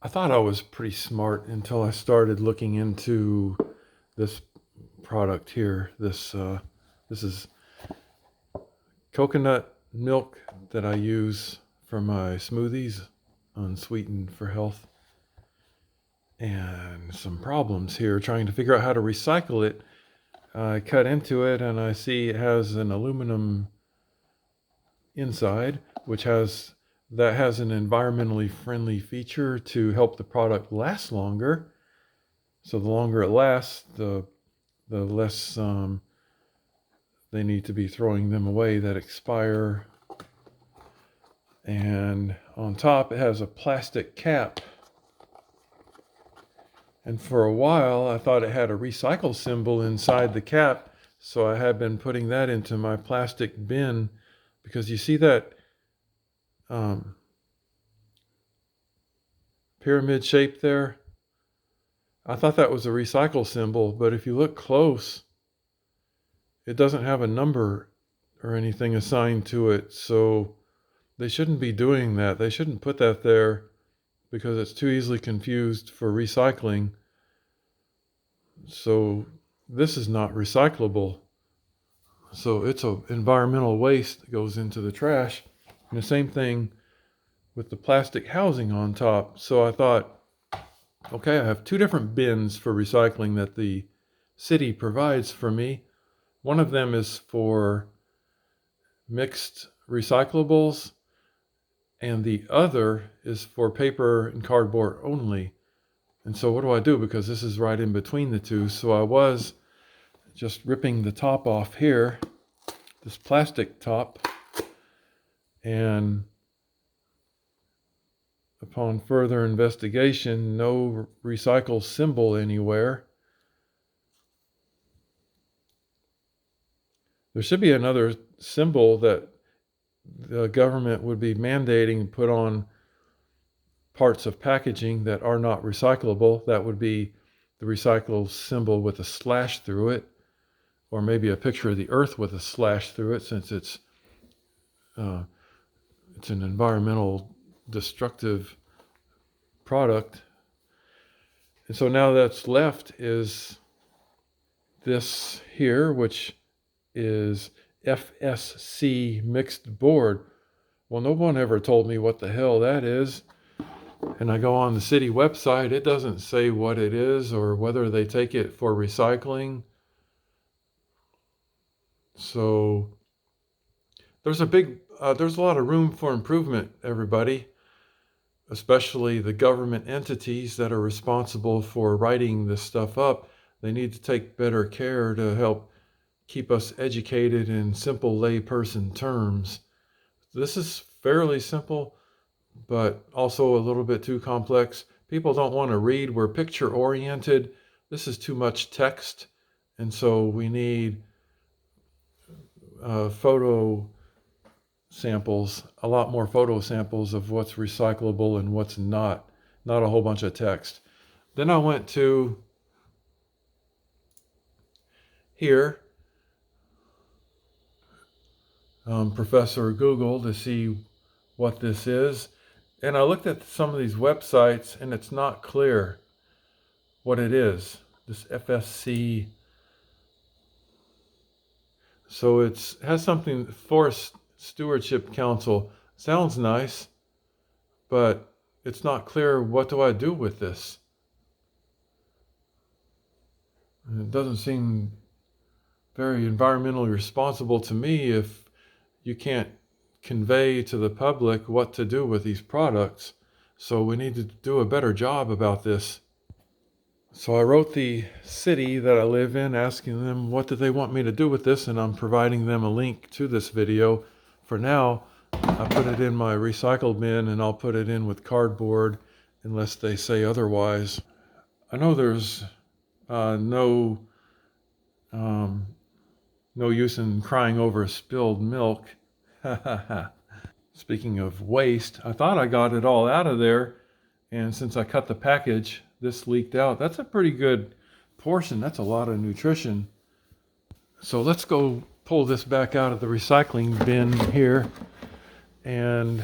I thought I was pretty smart until I started looking into this product here. This is coconut milk that I use for my smoothies, unsweetened for health. And some problems here trying to figure out how to recycle it. I cut into it and I see it has an aluminum inside, which has an environmentally friendly feature to help the product last longer. So the longer it lasts, the less they need to be throwing them away that expire. And on top it has a plastic cap. And for a while I thought it had a recycle symbol inside the cap, so I had been putting that into my plastic bin, because you see that pyramid shape there? I thought that was a recycle symbol, but if you look close, it doesn't have a number or anything assigned to it, so they shouldn't be doing that. They shouldn't put that there because it's too easily confused for recycling. So this is not recyclable. So it's an environmental waste that goes into the trash. And the same thing with the plastic housing on top. So I thought, okay, I have two different bins for recycling that the city provides for me. One of them is for mixed recyclables, and the other is for paper and cardboard only. And so what do I do? Because this is right in between the two. So I was just ripping the top off here, this plastic top, and upon further investigation, no recycle symbol anywhere. There should be another symbol that the government would be mandating put on parts of packaging that are not recyclable. That would be the recycle symbol with a slash through it, or maybe a picture of the earth with a slash through it, since it's an environmental destructive product. And so now that's left is this here, which is FSC mixed board. Well, no one ever told me what the hell that is. And I go on the city website, it doesn't say what it is or whether they take it for recycling. So there's a lot of room for improvement, everybody, especially the government entities that are responsible for writing this stuff up. They need to take better care to help keep us educated in simple layperson terms. This is fairly simple, but also a little bit too complex. People don't want to read. We're picture oriented. This is too much text. And so we need photo samples, a lot more photo samples of what's recyclable and what's not a whole bunch of text. Then I went to here, Professor Google, to see what this is. And I looked at some of these websites and it's not clear what it is, this FSC. So it has something, Forest Stewardship Council. Sounds nice, but it's not clear what do I do with this. And it doesn't seem very environmentally responsible to me if you can't convey to the public what to do with these products. So we need to do a better job about this. So I wrote the city that I live in asking them what do they want me to do with this, and I'm providing them a link to this video. For now, I put it in my recycle bin and I'll put it in with cardboard unless they say otherwise. I know there's no use in crying over spilled milk. Speaking of waste, I thought I got it all out of there, and since I cut the package, this leaked out. That's a pretty good portion. That's a lot of nutrition. So let's go pull this back out of the recycling bin here and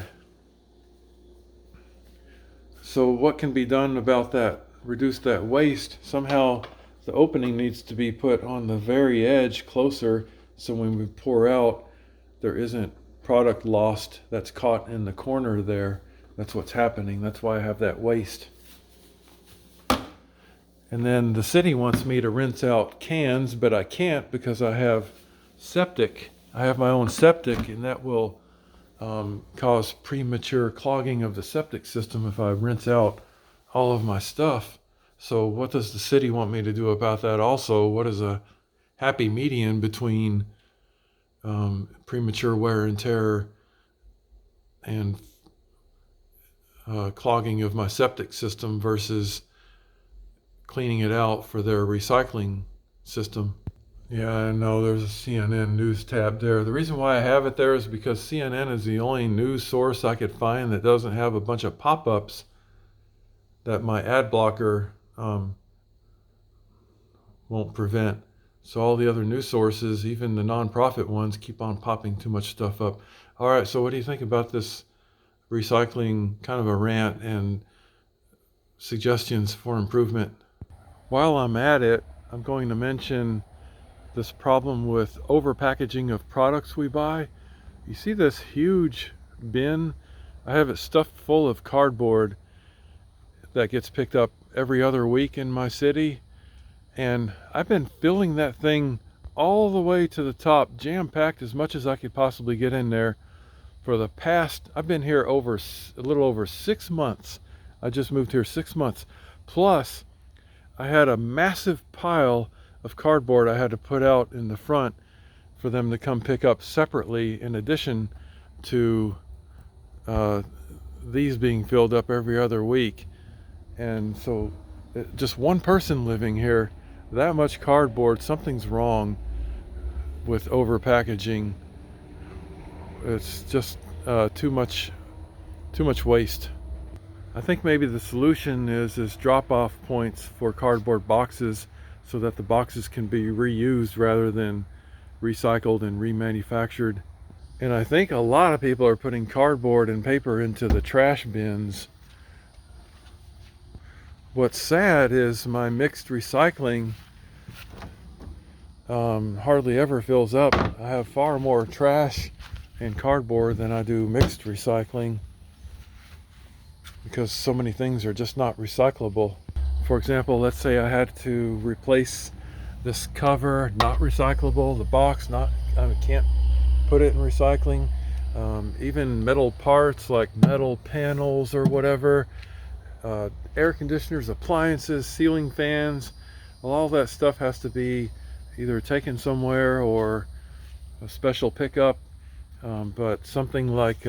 So what can be done about that? Reduce that waste. Somehow the opening needs to be put on the very edge closer, so when we pour out, there isn't product lost that's caught in the corner there. That's what's happening. That's why I have that waste. And then the city wants me to rinse out cans, but I can't because I have septic. I have my own septic, and that will cause premature clogging of the septic system if I rinse out all of my stuff. So what does the city want me to do about that also? What is a happy median between premature wear and tear and clogging of my septic system versus cleaning it out for their recycling system? Yeah, I know there's a CNN news tab there. The reason why I have it there is because CNN is the only news source I could find that doesn't have a bunch of pop-ups that my ad blocker won't prevent. So all the other news sources, even the nonprofit ones, keep on popping too much stuff up. All right, so what do you think about this recycling kind of a rant and suggestions for improvement? While I'm at it, I'm going to mention this problem with overpackaging of products we buy. You see this huge bin? I have it stuffed full of cardboard that gets picked up every other week in my city, and I've been filling that thing all the way to the top, jam-packed as much as I could possibly get in there for the past, I've been here a little over 6 months. I just moved here 6 months. Plus, I had a massive pile of cardboard I had to put out in the front for them to come pick up separately, in addition to these being filled up every other week. And so just one person living here, that much cardboard, something's wrong with overpackaging. It's just too much waste. I think maybe the solution is drop-off points for cardboard boxes so that the boxes can be reused rather than recycled and remanufactured. And I think a lot of people are putting cardboard and paper into the trash bins. What's sad is my mixed recycling hardly ever fills up. I have far more trash and cardboard than I do mixed recycling because so many things are just not recyclable. For example, let's say I had to replace this cover, not recyclable, the box, I can't put it in recycling. Even metal parts like metal panels or whatever, air conditioners, appliances, ceiling fans, well, all that stuff has to be either taken somewhere or a special pickup. But something like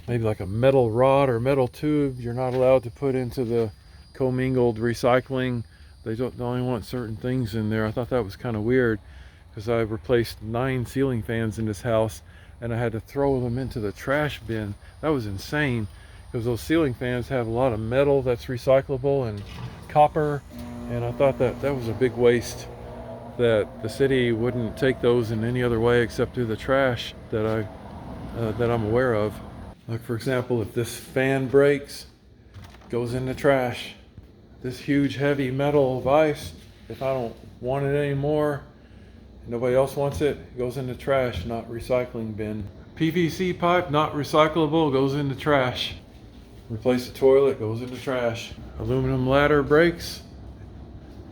maybe like a metal rod or metal tube, you're not allowed to put into the commingled recycling. They only want certain things in there. I thought that was kind of weird because I replaced 9 ceiling fans in this house and I had to throw them into the trash bin. That was insane because those ceiling fans have a lot of metal that's recyclable and copper, and I thought that was a big waste, that the city wouldn't take those in any other way except through the trash that I'm aware of. Like, for example, if this fan breaks, it goes in the trash. This huge heavy metal vise, if I don't want it anymore, nobody else wants it, it goes in the trash, not recycling bin. PVC pipe, not recyclable, goes in the trash. Replace the toilet, goes in the trash. Aluminum ladder breaks.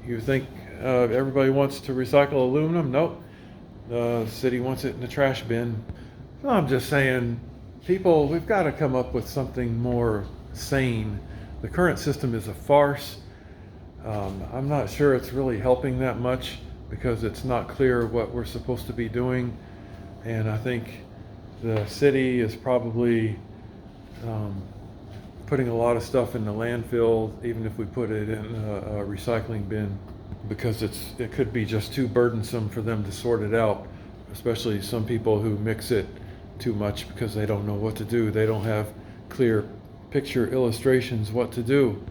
You think everybody wants to recycle aluminum? Nope. The city wants it in the trash bin. Well, I'm just saying, people, we've got to come up with something more sane. The current system is a farce. I'm not sure it's really helping that much because it's not clear what we're supposed to be doing. And I think the city is probably putting a lot of stuff in the landfill, even if we put it in a recycling bin, because it could be just too burdensome for them to sort it out, especially some people who mix it too much because they don't know what to do. They don't have clear picture illustrations what to do.